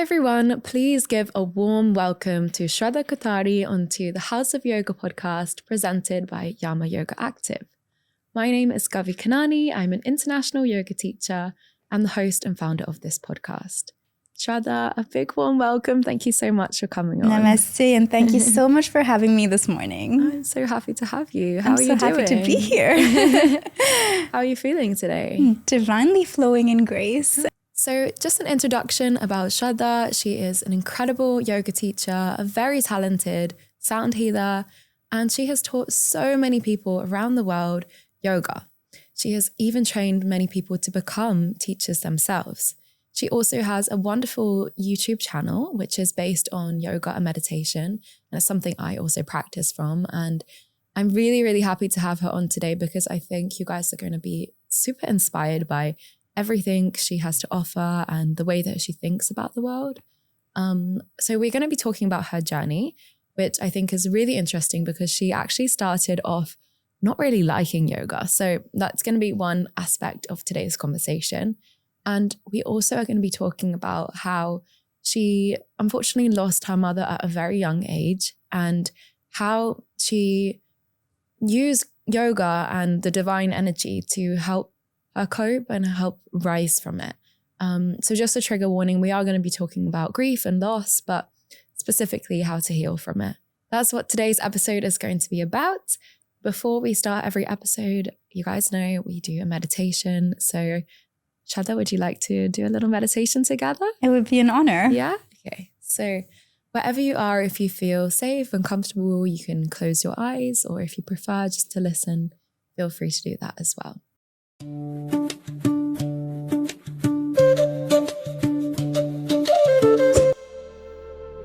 Hi everyone, please give a warm welcome to Shraddha Kothari onto the House of Yoga podcast presented by Yama Yoga Active. My name is Gavi Kanani, I'm an international yoga teacher and the host and founder of this podcast. Shraddha, a big warm welcome. Thank you so much for coming on. Namaste, and thank you so much for having me this morning. I'm so happy to have you. How are you doing? I'm so happy to be here. How are you feeling today? Divinely flowing in grace. So just an introduction about Shraddha. She is an incredible yoga teacher, a very talented sound healer, and she has taught so many people around the world yoga. She has even trained many people to become teachers themselves. She also has a wonderful YouTube channel, which is based on yoga and meditation. And it's something I also practice from. And I'm really, really happy to have her on today because I think you guys are going to be super inspired by everything she has to offer and the way that she thinks about the world. So we're going to be talking about her journey, which I think is really interesting because she actually started off not really liking yoga. So that's going to be one aspect of today's conversation. And we also are going to be talking about how she unfortunately lost her mother at a very young age and how she used yoga and the divine energy to help her cope and help rise from it. So just a trigger warning, we are going to be talking about grief and loss, but specifically how to heal from it. That's what today's episode is going to be about. Before we start every episode, you guys know we do a meditation. So Shraddha, would you like to do a little meditation together? It would be an honor. Yeah? Okay. So wherever you are, if you feel safe and comfortable, you can close your eyes, or if you prefer just to listen, feel free to do that as well.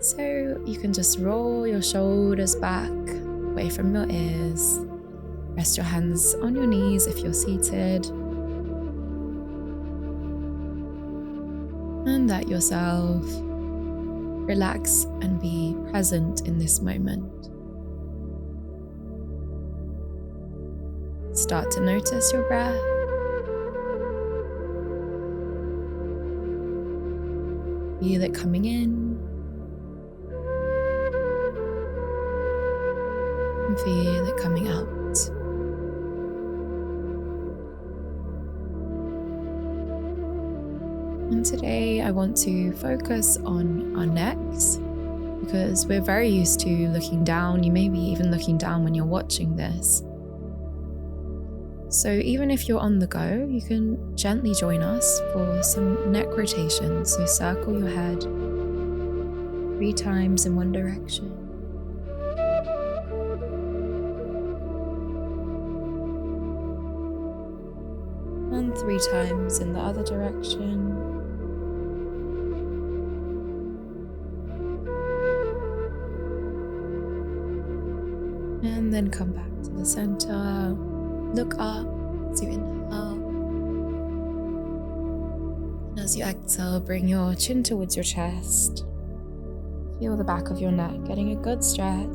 So you can just roll your shoulders back, away from your ears. Rest your hands on your knees if you're seated. And let yourself relax and be present in this moment. Start to notice your breath. Feel it coming in. And feel it coming out. And today I want to focus on our necks because we're very used to looking down. You may be even looking down when you're watching this. So even if you're on the go, you can gently join us for some neck rotations. So circle your head 3 times in one direction. And 3 times in the other direction. And then come back to the center. Look up as you inhale. And as you exhale, bring your chin towards your chest. Feel the back of your neck, getting a good stretch.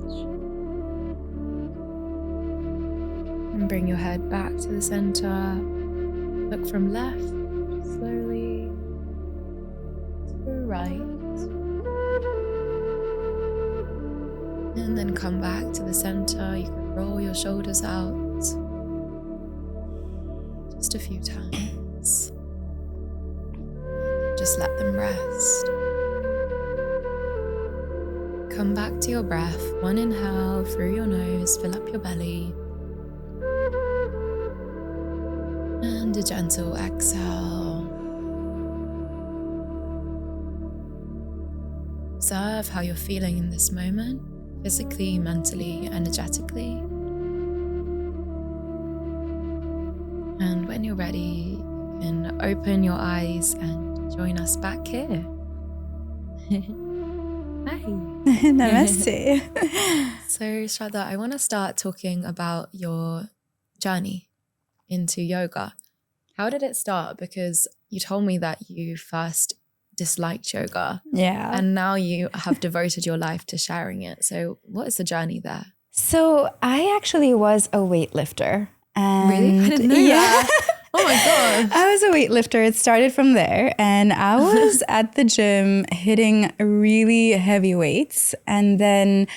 And bring your head back to the center. Look from left, slowly, to right. And then come back to the center. You can roll your shoulders out. Just a few times. Just let them rest. Come back to your breath. One inhale through your nose, fill up your belly. And a gentle exhale. Observe how you're feeling in this moment, physically, mentally, energetically. And when you're ready, you can open your eyes and join us back here. Hi. Namaste. So Shraddha, I want to start talking about your journey into yoga. How did it start? Because you told me that you first disliked yoga. Yeah. And now you have devoted your life to sharing it. So what is the journey there? So I actually was a weightlifter. And really? I didn't know that. Oh my gosh. I was a weightlifter. It started from there. And I was at the gym hitting really heavy weights. And then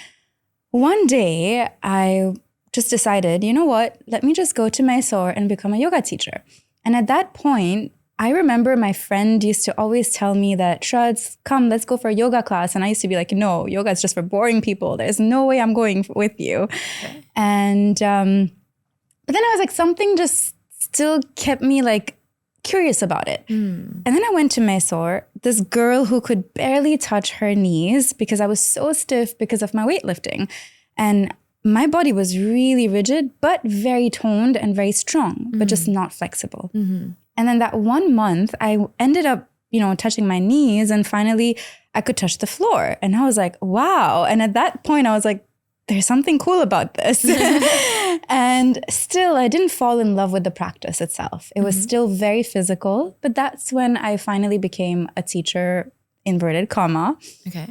one day I just decided, you know what? Let me just go to Mysore and become a yoga teacher. And at that point, I remember my friend used to always tell me that, Shraddha, come, let's go for a yoga class. And I used to be like, no, yoga is just for boring people. There's no way I'm going with you. Okay. And but then I was like, something just still kept me like curious about it. And then I went to Mysore, this girl who could barely touch her knees because I was so stiff because of my weightlifting. And my body was really rigid, but very toned and very strong, but just not flexible. And then that 1 month, I ended up, touching my knees, and finally I could touch the floor. And I was like, wow. And at that point, I was like, there's something cool about this. And still, I didn't fall in love with the practice itself. It was still very physical, but that's when I finally became a teacher, inverted comma. Okay.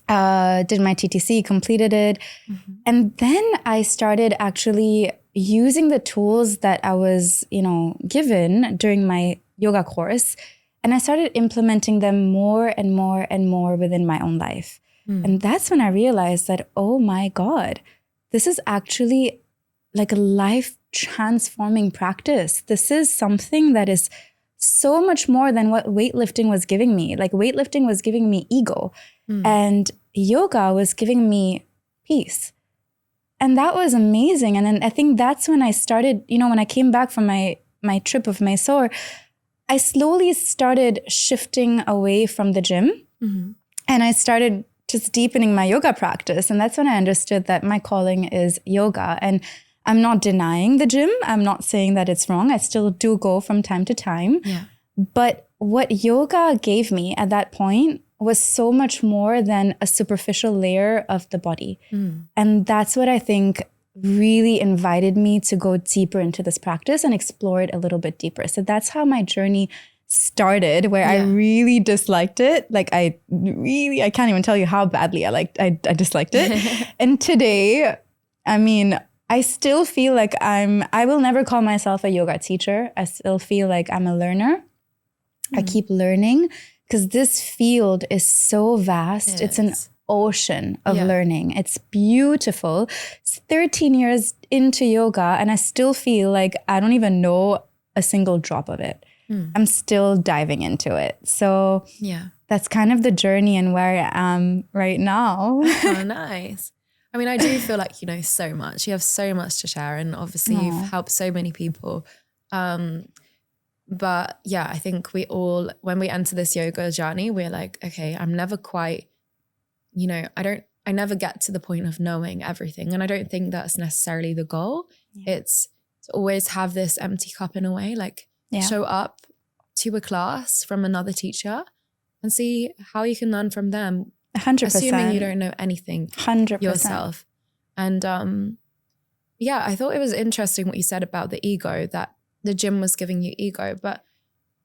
Did my TTC, completed it. And then I started actually using the tools that I was, given during my yoga course. And I started implementing them more and more and more within my own life. And that's when I realized that, oh my God, this is actually like a life transforming practice. This is something that is so much more than what weightlifting was giving me. Like weightlifting was giving me ego and yoga was giving me peace. And that was amazing. And then I think that's when I started, when I came back from my trip of Mysore, I slowly started shifting away from the gym and I started just deepening my yoga practice. And that's when I understood that my calling is yoga. And I'm not denying the gym. I'm not saying that it's wrong. I still do go from time to time. Yeah. But what yoga gave me at that point was so much more than a superficial layer of the body. And that's what I think really invited me to go deeper into this practice and explore it a little bit deeper. So that's how my journey started, where I really disliked it. Like I can't even tell you how badly I disliked it. And today, I mean, I still feel like I will never call myself a yoga teacher. I still feel like I'm a learner. I keep learning because this field is so vast. It's an ocean of learning. It's beautiful. It's 13 years into yoga and I still feel like I don't even know a single drop of it. I'm still diving into it. So that's kind of the journey and where I am right now. Oh, nice. I mean, I do feel like you know so much. You have so much to share and obviously you've helped so many people. But yeah, I think we all, when we enter this yoga journey, we're like, okay, I'm never quite, I never get to the point of knowing everything. And I don't think that's necessarily the goal. It's to always have this empty cup in a way, like show up to a class from another teacher and see how you can learn from them. 100%. Assuming you don't know anything 100% yourself. And I thought it was interesting what you said about the ego, that the gym was giving you ego. But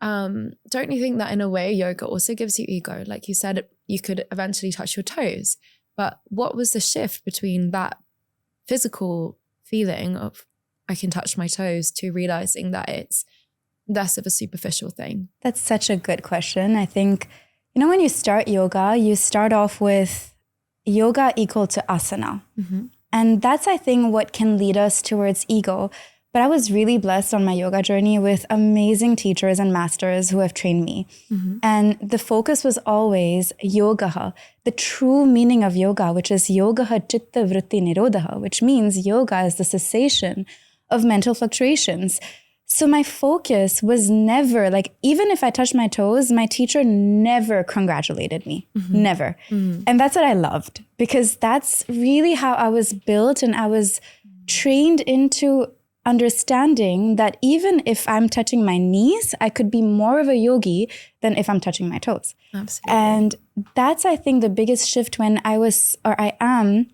don't you think that in a way yoga also gives you ego? Like you said, you could eventually touch your toes. But what was the shift between that physical feeling of I can touch my toes to realizing that it's less of a superficial thing? That's such a good question. I think, when you start yoga, you start off with yoga equal to asana. And that's, I think, what can lead us towards ego. But I was really blessed on my yoga journey with amazing teachers and masters who have trained me. And the focus was always yogaha, the true meaning of yoga, which is yogaha chitta vritti nirodha, which means yoga is the cessation of mental fluctuations. So my focus was never, like, even if I touched my toes, my teacher never congratulated me, never. And that's what I loved, because that's really how I was built, and I was trained into understanding that even if I'm touching my knees, I could be more of a yogi than if I'm touching my toes. Absolutely. And that's, I think, the biggest shift when I am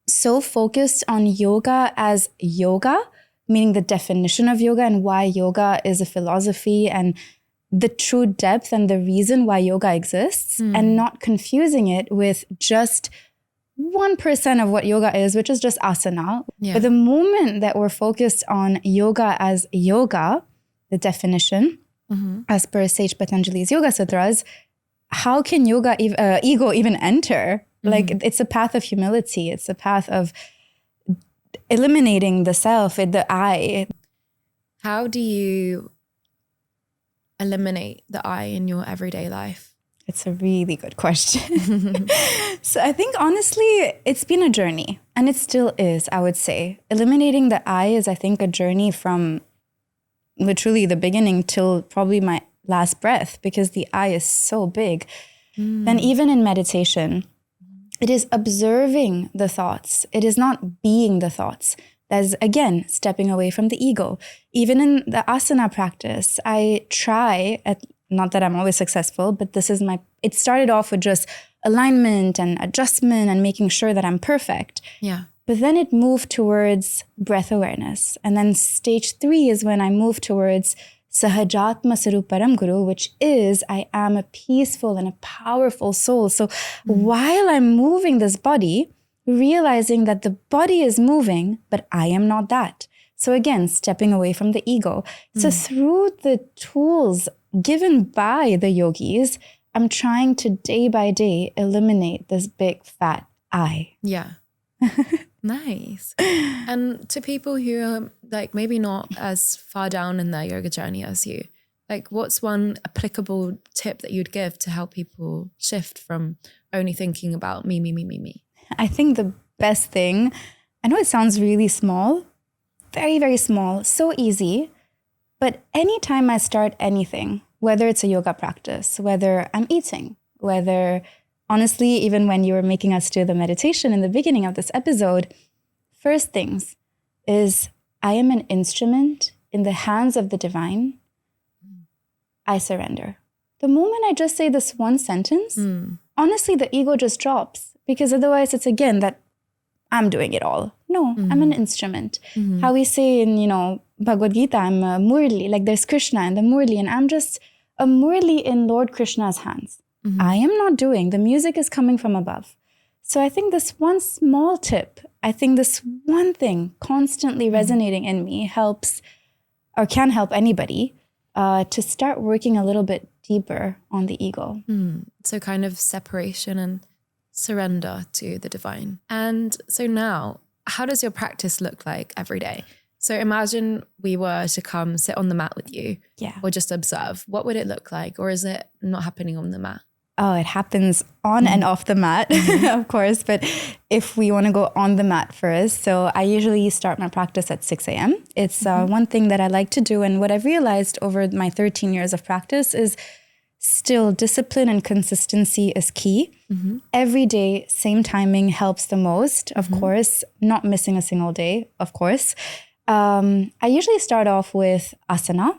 so focused on yoga as yoga, meaning the definition of yoga and why yoga is a philosophy and the true depth and the reason why yoga exists, and not confusing it with just 1% of what yoga is, which is just asana. But the moment that we're focused on yoga as yoga, the definition, as per Sage Patanjali's Yoga Sutras, how can ego even enter? Like it's a path of humility. It's a path of eliminating the self, the I. How do you eliminate the I in your everyday life? It's a really good question. So I think honestly, it's been a journey, and it still is, I would say. Eliminating the I is, I think, a journey from literally the beginning till probably my last breath, because the I is so big. Then even in meditation, it is observing the thoughts. It is not being the thoughts. That's, again, stepping away from the ego. Even in the asana practice, I try, not that I'm always successful, but it started off with just alignment and adjustment and making sure that I'm perfect. Yeah. But then it moved towards breath awareness. And then stage 3 is when I moved towards Sahajatma Saruparam Guru, which is I am a peaceful and a powerful soul. So while I'm moving this body, realizing that the body is moving, but I am not that. So again, stepping away from the ego. So through the tools given by the yogis, I'm trying to day by day eliminate this big fat I. Yeah. Nice. And to people who are like maybe not as far down in their yoga journey as you, like what's one applicable tip that you'd give to help people shift from only thinking about me? I think the best thing, I know it sounds really small, very, very small, so easy, but anytime I start anything, whether it's a yoga practice, whether I'm eating, whether honestly, even when you were making us do the meditation in the beginning of this episode, first things is I am an instrument in the hands of the divine. I surrender. The moment I just say this one sentence, honestly, the ego just drops, because otherwise it's again that I'm doing it all. No, I'm an instrument. How we say in, Bhagavad Gita, I'm a Murli, like there's Krishna and the Murli, and I'm just a Murli in Lord Krishna's hands. I am not doing. The music is coming from above. So I think this one small tip, I think this one thing constantly resonating in me helps or can help anybody to start working a little bit deeper on the ego. So kind of separation and surrender to the divine. And so now, how does your practice look like every day? So imagine we were to come sit on the mat with you or just observe. What would it look like? Or is it not happening on the mat? Oh, it happens on and off the mat, of course. But if we want to go on the mat first, so I usually start my practice at 6 a.m. It's one thing that I like to do. And what I've realized over my 13 years of practice is still discipline and consistency is key. Every day, same timing helps the most, of course. Not missing a single day, of course. I usually start off with asana.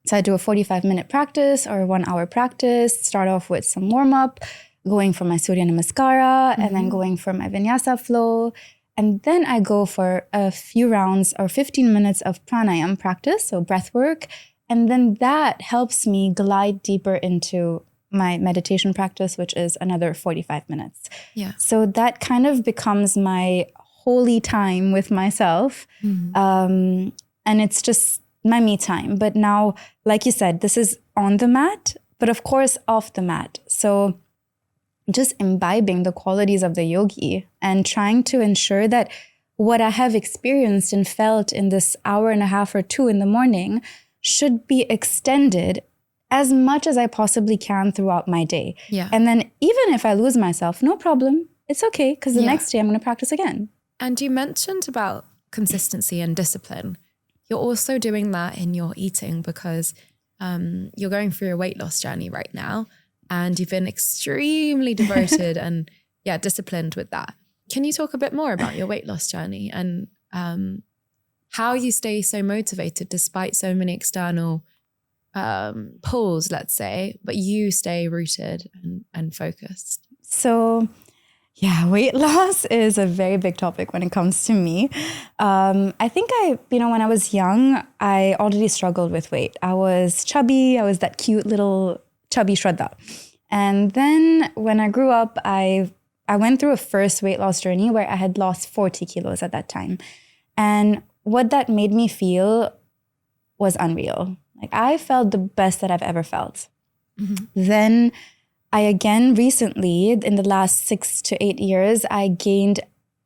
So I do a 45-minute practice or 1 hour practice, start off with some warm-up, going for my Surya Namaskara, and then going for my Vinyasa flow. And then I go for a few rounds or 15 minutes of pranayam practice, so breath work. And then that helps me glide deeper into my meditation practice, which is another 45 minutes. Yeah. So that kind of becomes my holy time with myself. And it's just my me time. But now, like you said, this is on the mat, but of course off the mat. So just imbibing the qualities of the yogi and trying to ensure that what I have experienced and felt in this hour and a half or 2 in the morning should be extended as much as I possibly can throughout my day. Yeah. And then even if I lose myself, no problem. It's okay, because the next day I'm going to practice again. And you mentioned about consistency and discipline. You're also doing that in your eating because you're going through a weight loss journey right now, and you've been extremely devoted and disciplined with that. Can you talk a bit more about your weight loss journey and how you stay so motivated despite so many external pulls, let's say, but you stay rooted and focused? So weight loss is a very big topic when it comes to me. I think when I was young, I already struggled with weight. I was chubby. I was that cute little chubby Shraddha. And then when I grew up, I went through a first weight loss journey where I had lost 40 kilos at that time. And what that made me feel was unreal. Like I felt the best that I've ever felt. Then I again recently, in the last 6 to 8 years, I gained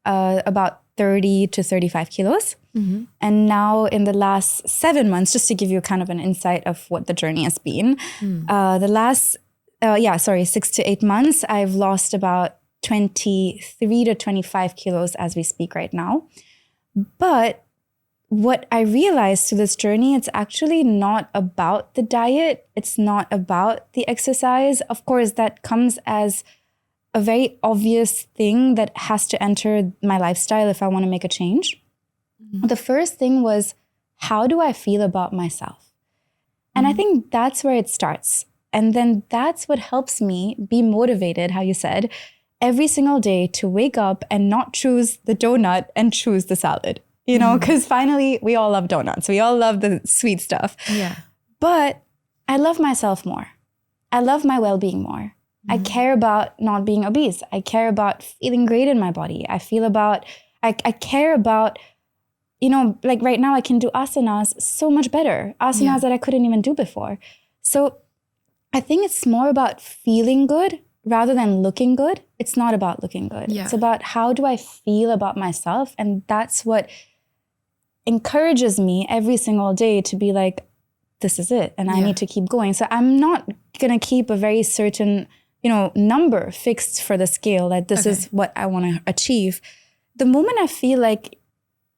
about 30 to 35 kilos. And now in the last 7 months, just to give you kind of an insight of what the journey has been, the last, 6 to 8 months, I've lost about 23 to 25 kilos as we speak right now. But what I realized through this journey, it's actually not about the diet. It's not about the exercise. Of course, that comes as a very obvious thing that has to enter my lifestyle if I want to make a change. The first thing was, how do I feel about myself? And I think that's where it starts. And then that's what helps me be motivated, how you said, every single day to wake up and not choose the donut and choose the salad. You know, because finally we all love donuts. We all love the sweet stuff. Yeah. But I love myself more. I love my well-being more. I care about not being obese. I care about feeling great in my body. I care about, you know, like right now I can do asanas so much better. Asanas that I couldn't even do before. So I think it's more about feeling good rather than looking good. It's not about looking good. Yeah. It's about how do I feel about myself? And that's what encourages me every single day to be like, this is it. And I need to keep going. So I'm not going to keep a very certain, you know, number fixed for the scale that this is what I want to achieve. The moment I feel like,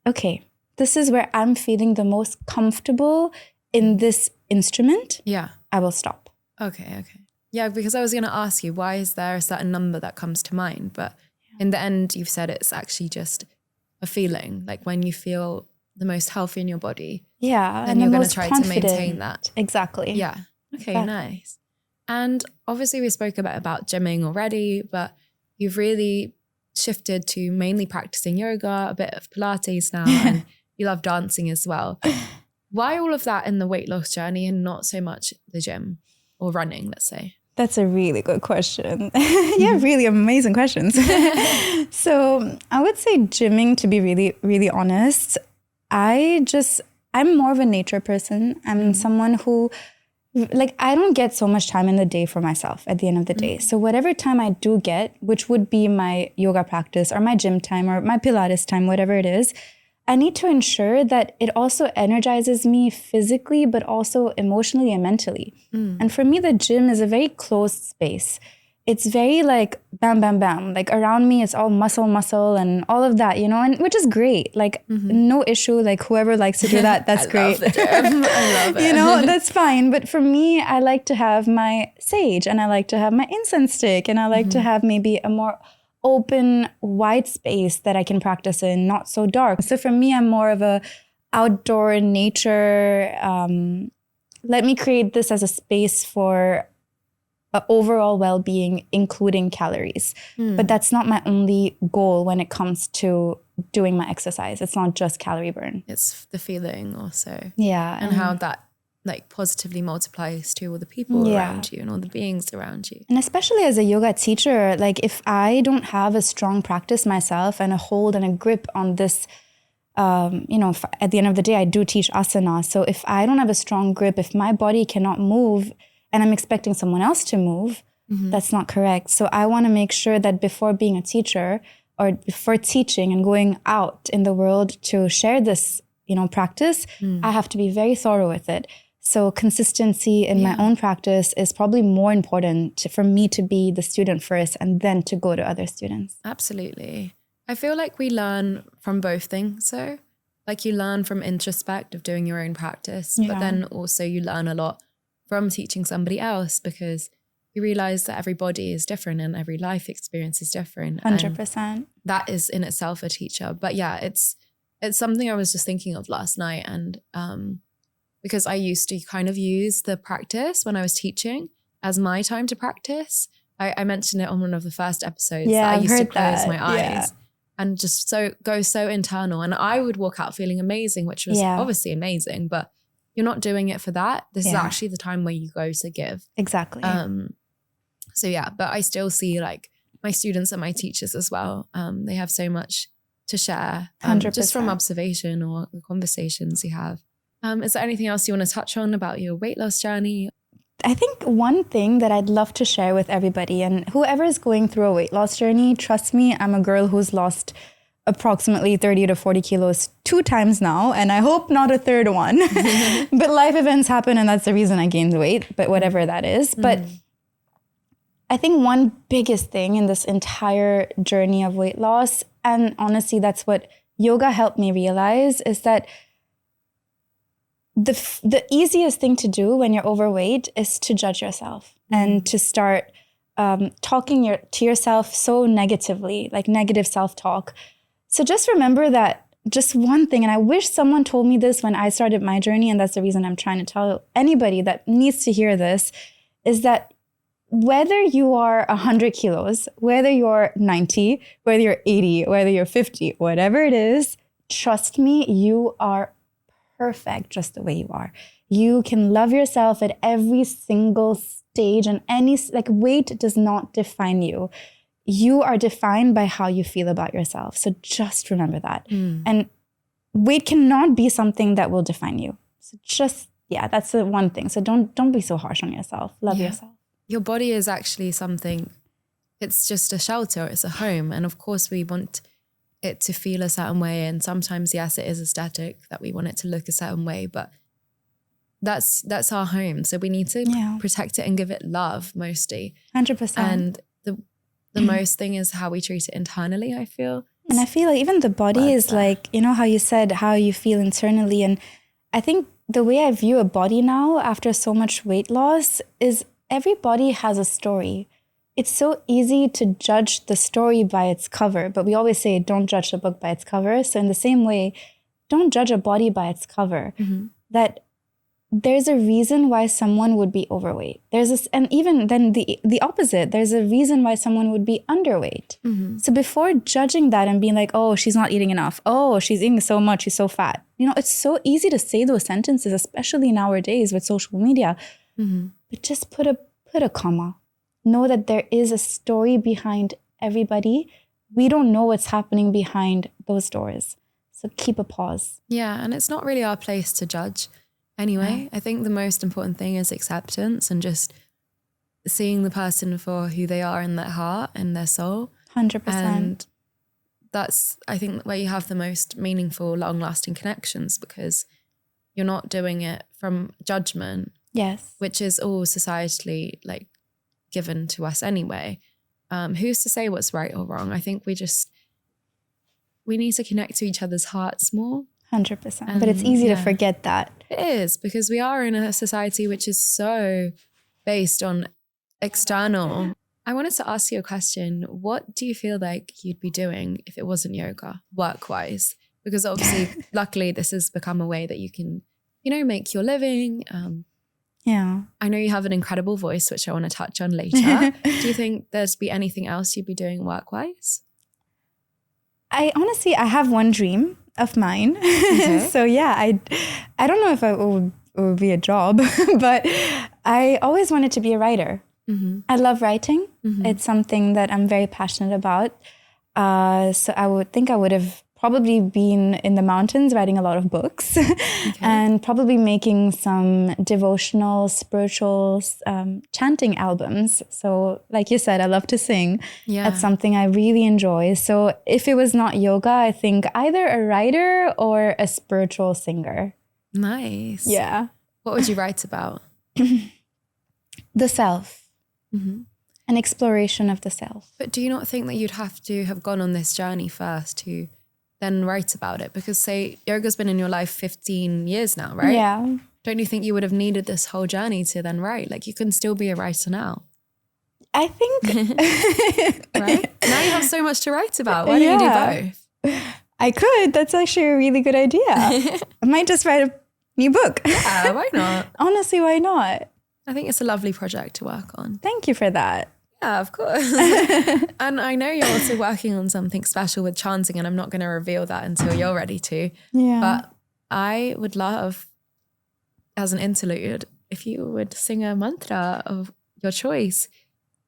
okay, this is where I'm feeling the most comfortable in this instrument, I will stop. Okay. Yeah, because I was going to ask you, why is there a certain number that comes to mind? But in the end, you've said it's actually just a feeling, like when you feel the most healthy in your body. Yeah. And you're going to try to maintain that. Exactly. Yeah. Okay, nice. And obviously we spoke a bit about gymming already, but you've really shifted to mainly practicing yoga, a bit of Pilates now, and you love dancing as well. Why all of that in the weight loss journey and not so much the gym or running, let's say? That's a really good question. Really amazing questions. So I would say gymming, to be really, really honest, I'm more of a nature person. I'm someone who, like, I don't get so much time in the day for myself at the end of the day. So whatever time I do get, which would be my yoga practice or my gym time or my Pilates time, whatever it is, I need to ensure that it also energizes me physically, but also emotionally and mentally. And for me, the gym is a very closed space. It's very like bam, bam, bam. Like around me, it's all muscle and all of that, you know, and which is great. Like no issue. Like whoever likes to do that, that's great. Love the gym. I love it. You know, that's fine. But for me, I like to have my sage and I like to have my incense stick and I like to have maybe a more open, wide space that I can practice in, not so dark. So for me, I'm more of a outdoor nature. Let me create this as a space for overall well-being, including calories. But that's not my only goal when it comes to doing my exercise. It's not just calorie burn. It's the feeling also. Yeah. And how that like positively multiplies to all the people around you and all the beings around you. And especially as a yoga teacher, like if I don't have a strong practice myself and a hold and a grip on this, you know, at the end of the day, I do teach asana. So if I don't have a strong grip, if my body cannot move and I'm expecting someone else to move, that's not correct. So I want to make sure that before being a teacher or before teaching and going out in the world to share this, you know, practice, I have to be very thorough with it. So consistency in my own practice is probably more important for me to be the student first and then to go to other students. Absolutely. I feel like we learn from both things. So like you learn from introspect of doing your own practice, but then also you learn a lot from teaching somebody else because you realize that every body is different and every life experience is different. 100%. That is in itself a teacher. But yeah, it's something I was just thinking of last night. And because I used to kind of use the practice when I was teaching as my time to practice. I mentioned it on one of the first episodes that I used to close my eyes and just go so internal. And I would walk out feeling amazing, which was obviously amazing, but you're not doing it for that. This is actually the time where you go to give. Exactly. So yeah, but I still see like my students and my teachers as well. They have so much to share 100%. Just from observation or the conversations you have. Is there anything else you want to touch on about your weight loss journey? I think one thing that I'd love to share with everybody, and whoever is going through a weight loss journey, trust me, I'm a girl who's lost approximately 30 to 40 kilos 2 times now, and I hope not a third one. But life events happen, and that's the reason I gained weight, but whatever that is. But I think one biggest thing in this entire journey of weight loss, and honestly, that's what yoga helped me realize, is that the easiest thing to do when you're overweight is to judge yourself and to start talking to yourself so negatively, like negative self-talk. So just remember that just one thing, and I wish someone told me this when I started my journey, and that's the reason I'm trying to tell anybody that needs to hear this, is that whether you are 100 kilos, whether you're 90, whether you're 80, whether you're 50, whatever it is, trust me, you are perfect just the way you are. You can love yourself at every single stage, and weight does not define you. You are defined by how you feel about yourself. So just remember that. And weight cannot be something that will define you. So that's the one thing. So don't be so harsh on yourself. Love yourself. Your body is actually something, it's just a shelter, it's a home. And of course we want it to feel a certain way. And sometimes, yes, it is aesthetic that we want it to look a certain way, but that's our home. So we need to protect it and give it love mostly. 100%. And the most thing is how we treat it internally, I feel. And I feel like even the body is like, you know how you said how you feel internally. And I think the way I view a body now after so much weight loss is every body has a story. It's so easy to judge the story by its cover, but we always say don't judge the book by its cover. So in the same way, don't judge a body by its cover. That there's a reason why someone would be overweight. And even then the opposite, there's a reason why someone would be underweight. So before judging that and being like, oh, she's not eating enough. Oh, she's eating so much, she's so fat. You know, it's so easy to say those sentences, especially nowadays with social media. But just put a comma. Know that there is a story behind everybody. We don't know what's happening behind those doors. So keep a pause. Yeah, and it's not really our place to judge anyway. I think the most important thing is acceptance and just seeing the person for who they are in their heart and their soul. 100%. And that's, I think, where you have the most meaningful, long-lasting connections, because you're not doing it from judgment. Yes. Which is all societally given to us anyway. Who's to say what's right or wrong? I think we need to connect to each other's hearts more. 100%. But it's easy to forget that. It is, because we are in a society which is so based on external. I wanted to ask you a question. What do you feel like you'd be doing if it wasn't yoga, work-wise? Because obviously, luckily, this has become a way that you can, make your living. I know you have an incredible voice, which I want to touch on later. Do you think there'd be anything else you'd be doing work-wise? I have one dream of mine. Okay. So I don't know if it would be a job, but I always wanted to be a writer. I love writing. It's something that I'm very passionate about. So I would have probably been in the mountains writing a lot of books and probably making some devotional, spiritual, chanting albums. So like you said, I love to sing. Yeah. That's something I really enjoy. So if it was not yoga, I think either a writer or a spiritual singer. Nice. Yeah. What would you write about? The self. An exploration of the self. But do you not think that you'd have to have gone on this journey first to then write about it? Because say yoga's been in your life 15 years now, right? Yeah. Don't you think you would have needed this whole journey to then write? You can still be a writer now. I think. Right? Now you have so much to write about. Why don't you do both? I could. That's actually a really good idea. I might just write a new book. Yeah, why not? Honestly, why not? I think it's a lovely project to work on. Thank you for that. Yeah, of course. And I know you're also working on something special with chanting, and I'm not going to reveal that until you're ready to. Yeah. But I would love, as an interlude, if you would sing a mantra of your choice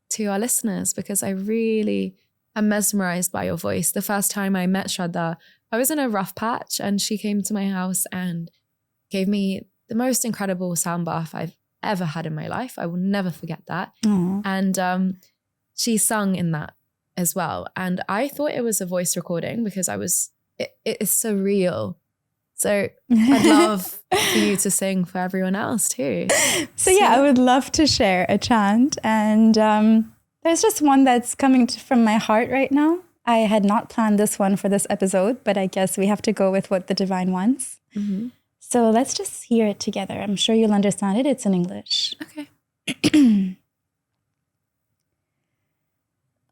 to our listeners, because I really am mesmerized by your voice. The first time I met Shraddha, I was in a rough patch and she came to my house and gave me the most incredible sound bath I've ever had in my life. I will never forget that. Aw. And she sung in that as well. And I thought it was a voice recording because it is so real. So I'd love for you to sing for everyone else too. So yeah, I would love to share a chant. And there's just one that's coming from my heart right now. I had not planned this one for this episode, but I guess we have to go with what the divine wants. Mm-hmm. So let's just hear it together. I'm sure you'll understand it. It's in English. Okay.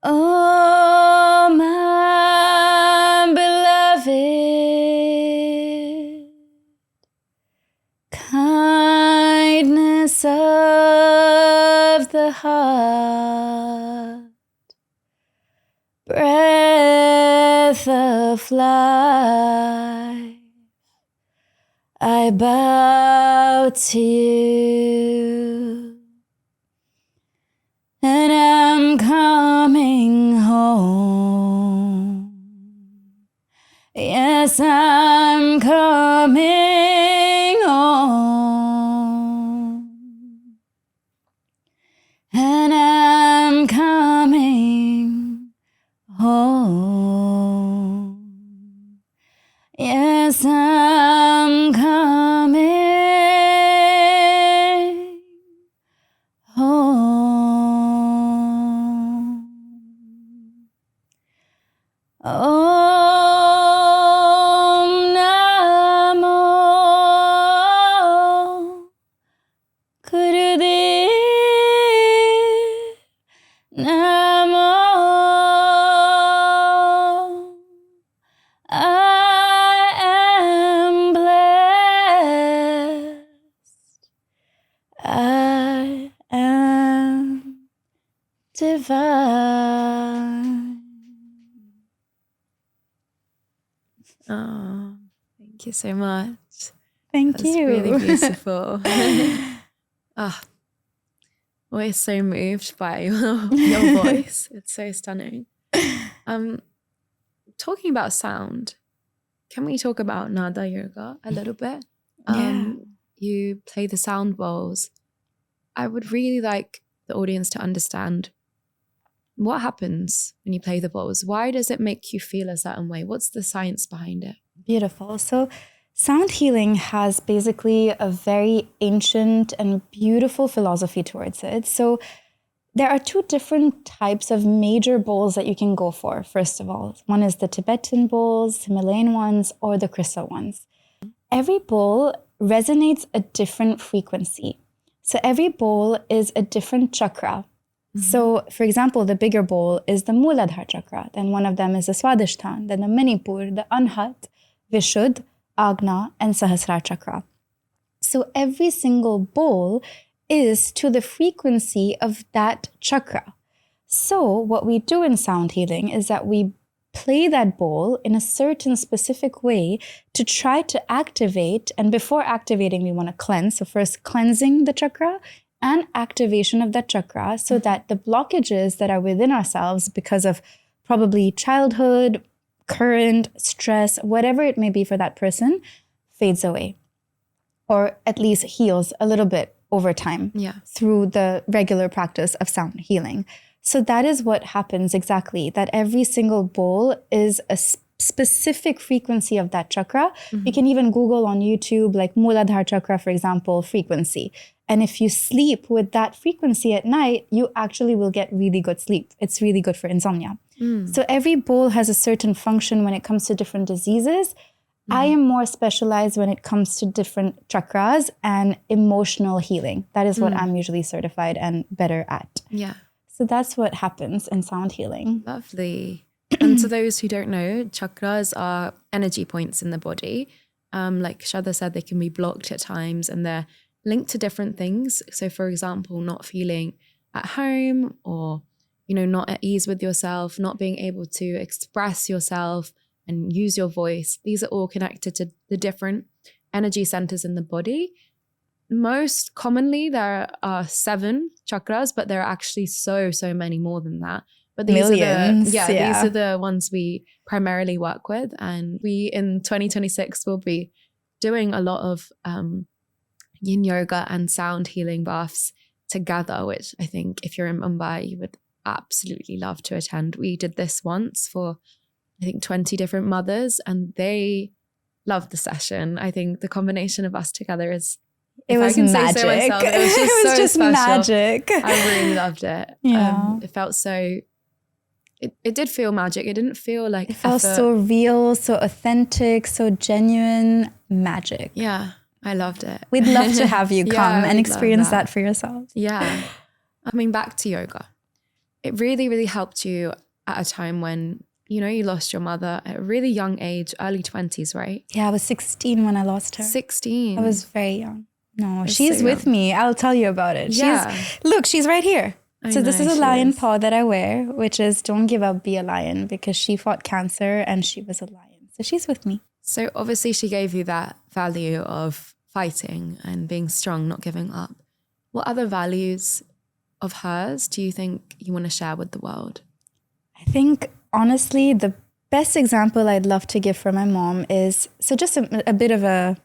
Oh, my beloved, kindness of the heart, breath of life, I bow to you, and I'm coming home. Yes, I'm coming home, and I'm coming home. Yes, I'm coming home. Om Namo Gurudev Namo. I am blessed. I am divine. Oh, thank you so much. Thank That's you. really beautiful. Always so moved by your voice. It's so stunning. Talking about sound, can we talk about Nada Yoga a little bit? Yeah. You play the sound bowls. I would really like the audience to understand what happens when you play the bowls. Why does it make you feel a certain way? What's the science behind it? Beautiful. So sound healing has basically a very ancient and beautiful philosophy towards it. So there are two different types of major bowls that you can go for, first of all. One is the Tibetan bowls, Himalayan ones, or the crystal ones. Every bowl resonates a different frequency. So every bowl is a different chakra. Mm-hmm. So, for example, the bigger bowl is the Muladhara chakra. Then one of them is the Swadhisthana, then the Manipur, the Anhat, Vishuddha, Agna, and Sahasrara chakra. So every single bowl is to the frequency of that chakra. So what we do in sound healing is that we play that bowl in a certain specific way to try to activate. And before activating, we want to cleanse. So first cleansing the chakra and activation of that chakra so that the blockages that are within ourselves because of probably childhood, current, stress, whatever it may be for that person, fades away. Or at least heals a little bit over time through the regular practice of sound healing. So that is what happens exactly, that every single bowl is a specific frequency of that chakra. Mm-hmm. You can even Google on YouTube, like Muladhara chakra, for example, frequency. And if you sleep with that frequency at night, you actually will get really good sleep. It's really good for insomnia. So every bowl has a certain function when it comes to different diseases. I am more specialized when it comes to different chakras and emotional healing. That is what I'm usually certified and better at. Yeah. So that's what happens in sound healing. Lovely. And to those who don't know, chakras are energy points in the body. Like Shraddha said, they can be blocked at times and they're linked to different things. So for example, not feeling at home or, not at ease with yourself, not being able to express yourself and use your voice. These are all connected to the different energy centers in the body. Most commonly, there are 7 chakras, but there are actually so many more than that. But these Millions, these are the ones we primarily work with. And we, in 2026, will be doing a lot of yin yoga and sound healing baths together, which I think if you're in Mumbai, you would absolutely love to attend. We did this once for, I think, 20 different mothers, and they loved the session. I think the combination of us together is, it was magic. It was just magic. I really loved it. Yeah. It felt so, it did feel magic. It didn't feel like it felt so real, so authentic, so genuine, magic. Yeah, I loved it. We'd love to have you come and experience that for yourself. Yeah. I mean, back to yoga. It really, really helped you at a time when, you know, you lost your mother at a really young age, early 20s, right? Yeah, I was 16 when I lost her. 16. I was very young. No, she's so with me. I'll tell you about it. Yeah. She's right here. This is a lion paw that I wear, which is don't give up, be a lion, because she fought cancer and she was a lion. So she's with me. So obviously she gave you that value of fighting and being strong, not giving up. What other values of hers do you think you want to share with the world? I think, honestly, the best example I'd love to give for my mom is, so just a bit of a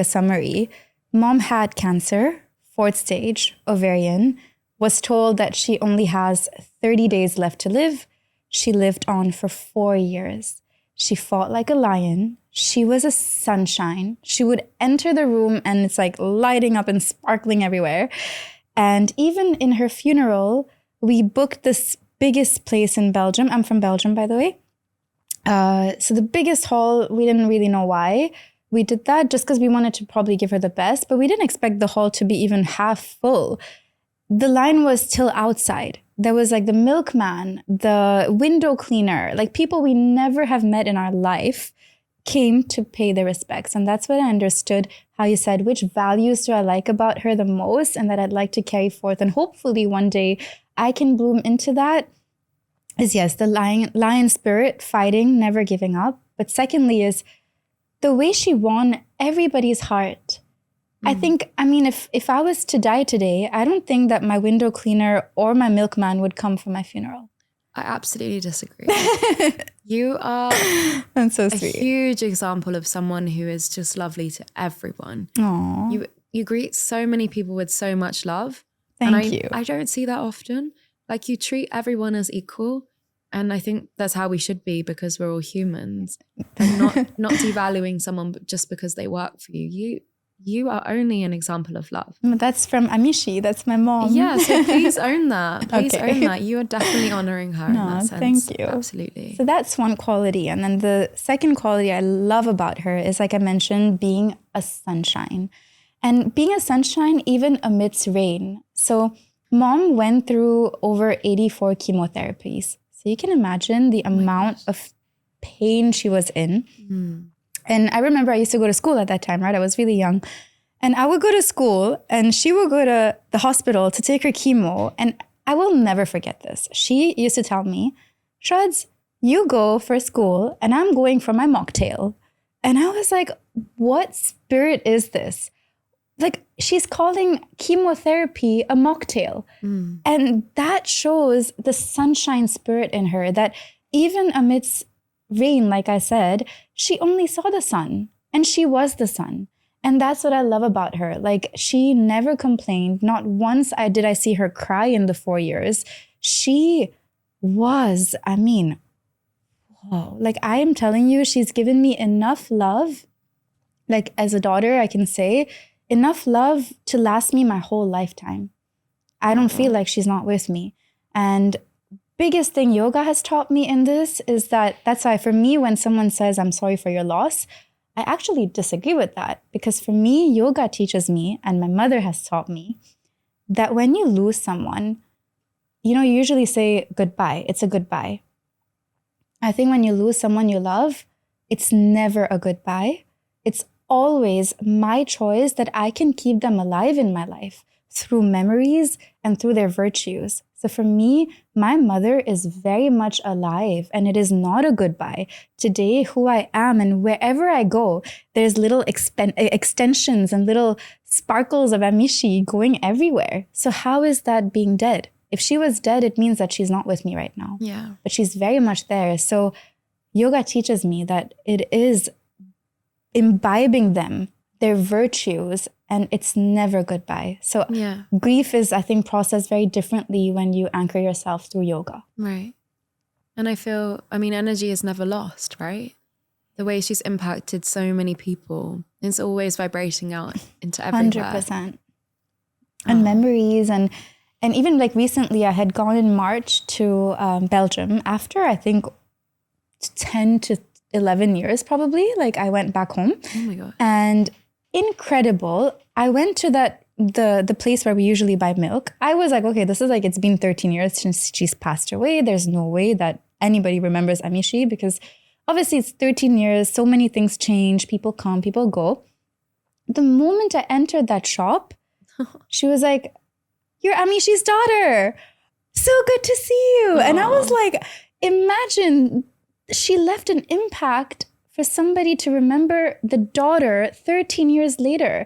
summary. Mom had cancer, 4th stage, ovarian, was told that she only has 30 days left to live. She lived on for 4 years. She fought like a lion. She was a sunshine. She would enter the room and it's like lighting up and sparkling everywhere. And even in her funeral, we booked this biggest place in Belgium. I'm from Belgium, by the way. So the biggest hall, we didn't really know why. We did that just because we wanted to probably give her the best, but we didn't expect the hall to be even half full. The line was still outside. There was like the milkman, the window cleaner, like people we never have met in our life came to pay their respects. And that's when I understood how you said, which values do I like about her the most and that I'd like to carry forth. And hopefully one day I can bloom into that. Is yes, the lion spirit, fighting, never giving up. But secondly is the way she won everybody's heart. I think, I mean, if I was to die today, I don't think that my window cleaner or my milkman would come for my funeral. I absolutely disagree. You are That's so sweet. A huge example of someone who is just lovely to everyone. Aww. You greet so many people with so much love. Thank you. I don't see that often. Like you treat everyone as equal. And I think that's how we should be because we're all humans. And not devaluing someone just because they work for you. You are only an example of love. That's from Amishi. That's my mom. Yeah, so please own that. Please Okay. own that. You are definitely honoring her in that sense. Thank you. Absolutely. So that's one quality. And then the second quality I love about her is, like I mentioned, being a sunshine. And being a sunshine even amidst rain. So mom went through over 84 chemotherapies. So you can imagine the amount of pain she was in. And I remember I used to go to school at that time, right? I was really young. And I would go to school and she would go to the hospital to take her chemo. And I will never forget this. She used to tell me, Shrads, you go for school and I'm going for my mocktail. And I was like, what spirit is this? Like, she's calling chemotherapy a mocktail. And that shows the sunshine spirit in her, that even amidst rain, like I said, she only saw the sun and she was the sun. And that's what I love about her. Like, she never complained. Not once did I see her cry in the 4 years. She was, I mean, whoa. Like, I am telling you, she's given me enough love. Like, as a daughter, I can say, enough love to last me my whole lifetime. I don't feel like she's not with me. And biggest thing yoga has taught me in this is that's why for me, when someone says, I'm sorry for your loss, I actually disagree with that. Because for me, yoga teaches me, and my mother has taught me, that when you lose someone, you usually say goodbye. It's a goodbye. I think when you lose someone you love, it's never a goodbye. It's always my choice that I can keep them alive in my life through memories and through their virtues. So for me, my mother is very much alive, and it is not a goodbye. Today, who I am and wherever I go, there's little extensions and little sparkles of Amishi going everywhere. So how is that being dead? If she was dead, it means that she's not with me right now. Yeah. But she's very much there. So yoga teaches me that it is imbibing them, their virtues, and it's never goodbye. So grief is, I think, processed very differently when you anchor yourself through yoga. Right. And I feel, energy is never lost, right? The way she's impacted so many people, it's always vibrating out into everywhere. 100%. And memories and even like recently I had gone in March to Belgium after I think 10 to 11 years probably. Like I went back home. Oh my God. And incredible. I went to the place where we usually buy milk. I was like, okay, this is like, it's been 13 years since she's passed away. There's no way that anybody remembers Amishi because obviously it's 13 years. So many things change. People come, people go. The moment I entered that shop, she was like, "You're Amishi's daughter. So good to see you." Aww. And I was like, imagine she left an impact for somebody to remember the daughter 13 years later.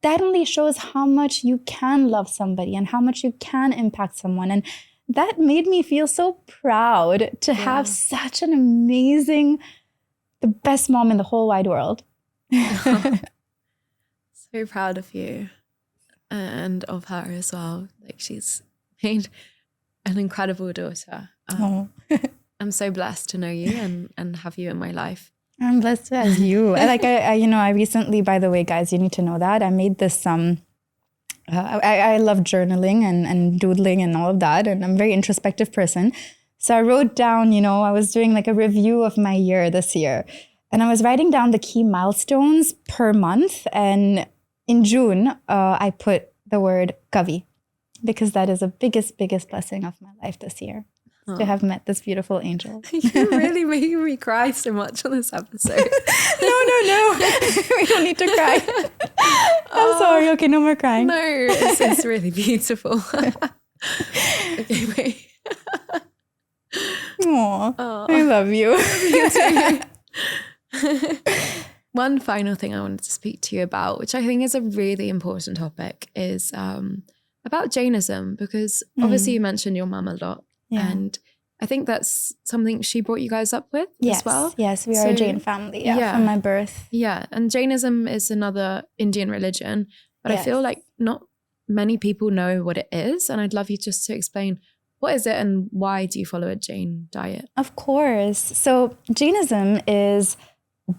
That only shows how much you can love somebody and how much you can impact someone. And that made me feel so proud to have such an amazing, the best mom in the whole wide world. So proud of you and of her as well. Like she's made an incredible daughter. I'm so blessed to know you and have you in my life. I'm blessed as you. I recently, by the way, guys, you need to know that I made this, I love journaling and doodling and all of that. And I'm a very introspective person. So I wrote down, I was doing like a review of my year this year. And I was writing down the key milestones per month. And in June, I put the word Kavi because that is the biggest blessing of my life this year. To have met this beautiful angel. You're really making me cry so much on this episode. No. We don't need to cry. I'm sorry. Okay, no more crying. No, it's really beautiful. Okay, wait. Aww, I love you. One final thing I wanted to speak to you about, which I think is a really important topic, is about Jainism, because obviously you mentioned your mum a lot. Yeah. And I think that's something she brought you guys up with as well. Yes, we are a Jain family from my birth. Yeah, and Jainism is another Indian religion, but I feel like not many people know what it is. And I'd love you just to explain, what is it and why do you follow a Jain diet? Of course. So Jainism is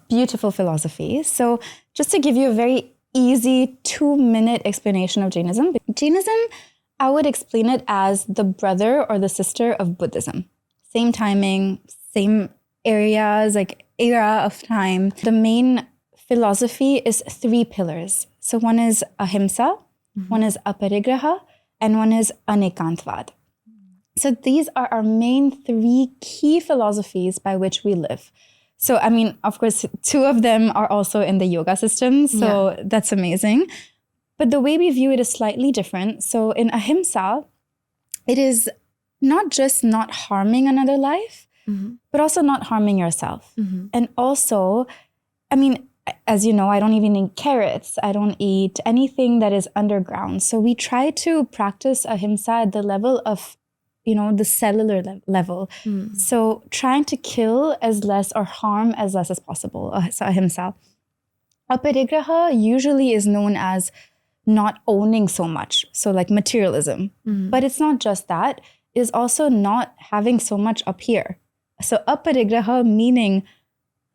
beautiful philosophy. So just to give you a very easy 2-minute explanation of Jainism, I would explain it as the brother or the sister of Buddhism. Same timing, same areas, like era of time. The main philosophy is 3 pillars. So one is ahimsa, one is aparigraha, and one is anekantvad. So these are our main 3 key philosophies by which we live. So, of course, 2 of them are also in the yoga system. So that's amazing. But the way we view it is slightly different. So in ahimsa, it is not just not harming another life, but also not harming yourself. And also, as you know, I don't even eat carrots. I don't eat anything that is underground. So we try to practice ahimsa at the level of, the cellular level. So trying to kill as less or harm as less as possible. So ahimsa. Aparigraha usually is known as not owning so much. So like materialism. But it's not just that. It is also not having so much up here. So aparigraha meaning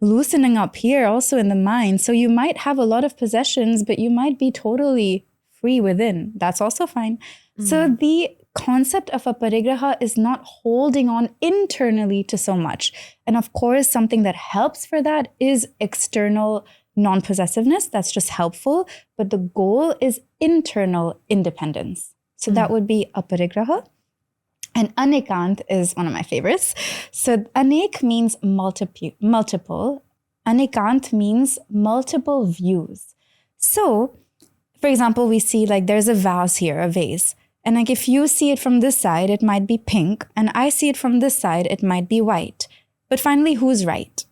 loosening up here also in the mind. So you might have a lot of possessions, but you might be totally free within. That's also fine. So the concept of aparigraha is not holding on internally to so much. And of course, something that helps for that is external non-possessiveness. That's just helpful. But the goal is internal independence. So that would be aparigraha. And anekant is one of my favorites. So anek means multiple. Anekant means multiple views. So, for example, we see like there's a vase here, a vase. And like if you see it from this side, it might be pink. And I see it from this side, it might be white. But finally, who's right?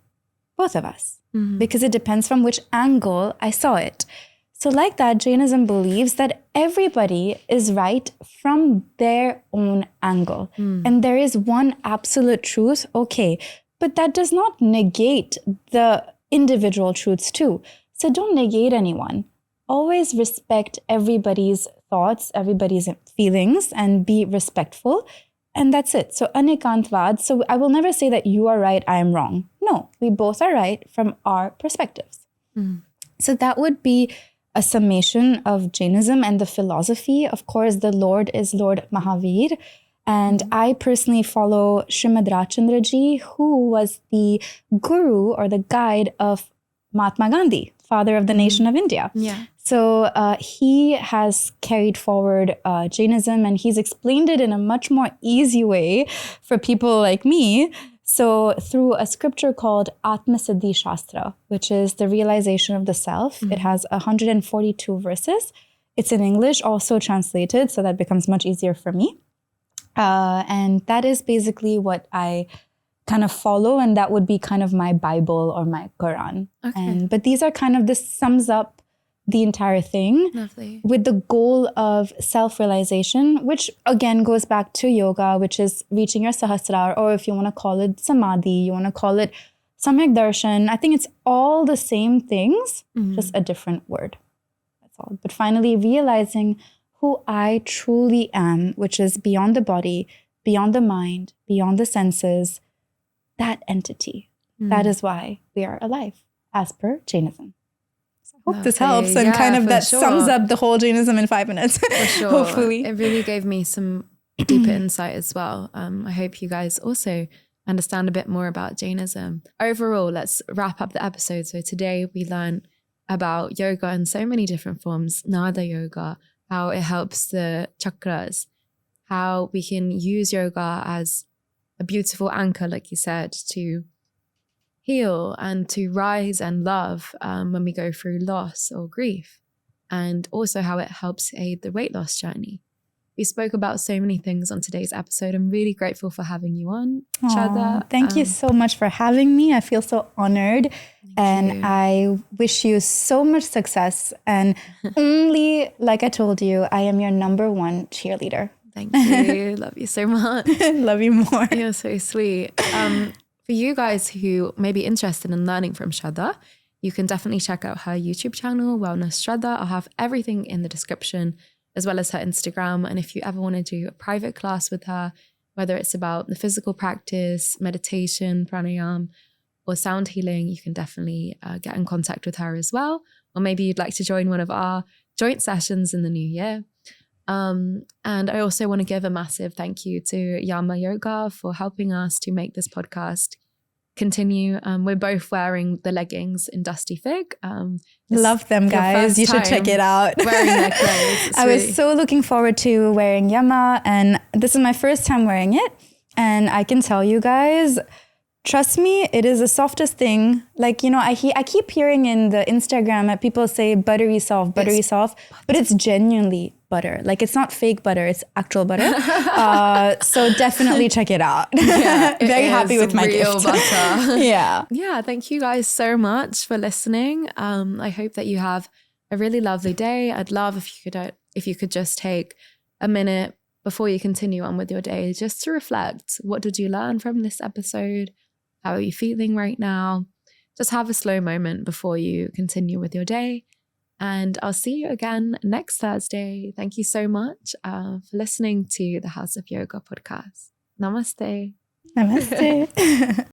Both of us. Because it depends from which angle I saw it. So like that, Jainism believes that everybody is right from their own angle. And there is one absolute truth, okay. But that does not negate the individual truths too. So don't negate anyone. Always respect everybody's thoughts, everybody's feelings, and be respectful. And that's it. So anikantvad. So I will never say that you are right, I am wrong. No, we both are right from our perspectives. So that would be a summation of Jainism and the philosophy. Of course, the Lord is Lord Mahavir. And I personally follow Srimad Rajchandra Ji, who was the guru or the guide of Mahatma Gandhi, father of the nation of India. Yeah. So he has carried forward Jainism, and he's explained it in a much more easy way for people like me. So through a scripture called Atma Siddhi Shastra, which is the realization of the self. It has 142 verses. It's in English, also translated, so that becomes much easier for me. And that is basically what I kind of follow, and that would be kind of my Bible or my Quran. Okay. But these are kind of, this sums up the entire thing. Lovely. With the goal of self-realization, which again goes back to yoga, which is reaching your sahasrara, or if you want to call it samadhi, you want to call it samyak darshan. I think it's all the same things, just a different word. That's all. But finally realizing who I truly am, which is beyond the body, beyond the mind, beyond the senses, that entity. That is why we are alive, as per Jainism. I hope this helps, and kind of that sums up the whole Jainism in 5 minutes. For sure. Hopefully. It really gave me some deeper insight as well. I hope you guys also understand a bit more about Jainism. Overall, let's wrap up the episode. So today we learned about yoga in so many different forms, Nada yoga, how it helps the chakras, how we can use yoga as a beautiful anchor, like you said, to heal and to rise and love when we go through loss or grief, and also how it helps aid the weight loss journey. We spoke about so many things on today's episode. I'm really grateful for having you on, Shraddha. Thank you so much for having me. I feel so honored, and I wish you so much success. And only, like I told you, I am your #1 cheerleader. Thank you. Love you so much. Love you more. You're so sweet. For you guys who may be interested in learning from Shraddha, you can definitely check out her YouTube channel, Wellness Shraddha. I'll have everything in the description, as well as her Instagram. And if you ever want to do a private class with her, whether it's about the physical practice, meditation, pranayama, or sound healing, you can definitely get in contact with her as well. Or maybe you'd like to join one of our joint sessions in the new year. And I also want to give a massive thank you to Yama Yoga for helping us to make this podcast continue. We're both wearing the leggings in Dusty Fig. Love them, guys. You should check it out. Wearing their clothes. I was so looking forward to wearing Yama, and this is my first time wearing it. And I can tell you guys, trust me, it is the softest thing. Like, you know, I keep hearing in the Instagram that people say buttery soft, but it's genuinely butter. Like, it's not fake butter, it's actual butter. So definitely check it out. Yeah, Very happy with my real gift. butter. Yeah. Thank you guys so much for listening. I hope that you have a really lovely day. I'd love if you could just take a minute before you continue on with your day, just to reflect. What did you learn from this episode? How are you feeling right now? Just have a slow moment before you continue with your day. And I'll see you again next Thursday. Thank you so much for listening to the House of Yoga podcast. Namaste. Namaste.